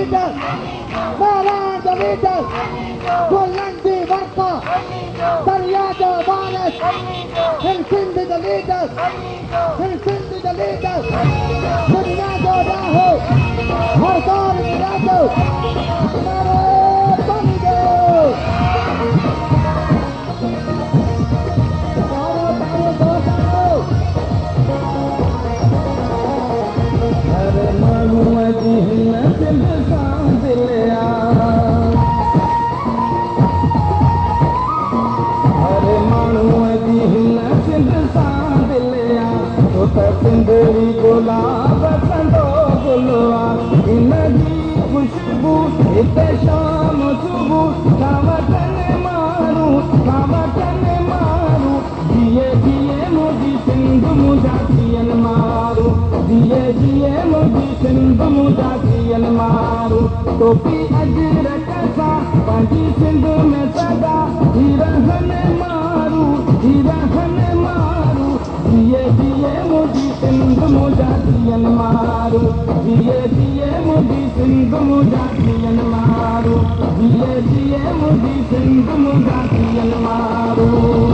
leader, Maran the leader, Golandi Varka, Daryada Valas, Helsinki the leader, Helsinki the leader, Sunyado Daho, Harkar Mirado, Mare Panido. Sindri गुलाब संदो गुलवा इनकी खुशबू इते शाम सुबह खावतन मारू जिए जिए मुझी सिंध मुझा थियन मारू जिए जिए मुझी सिंध मुझा थियन मारू टोपी अजरक सा पंजी सिंध में सदा हिरहन मारू जिए जिए मुझी सिंध मुझा थियन मारू जिए जिए मुझी सिंध मुझा थियन मारू जिए जिए मुझी सिंध मुझा थियन मारू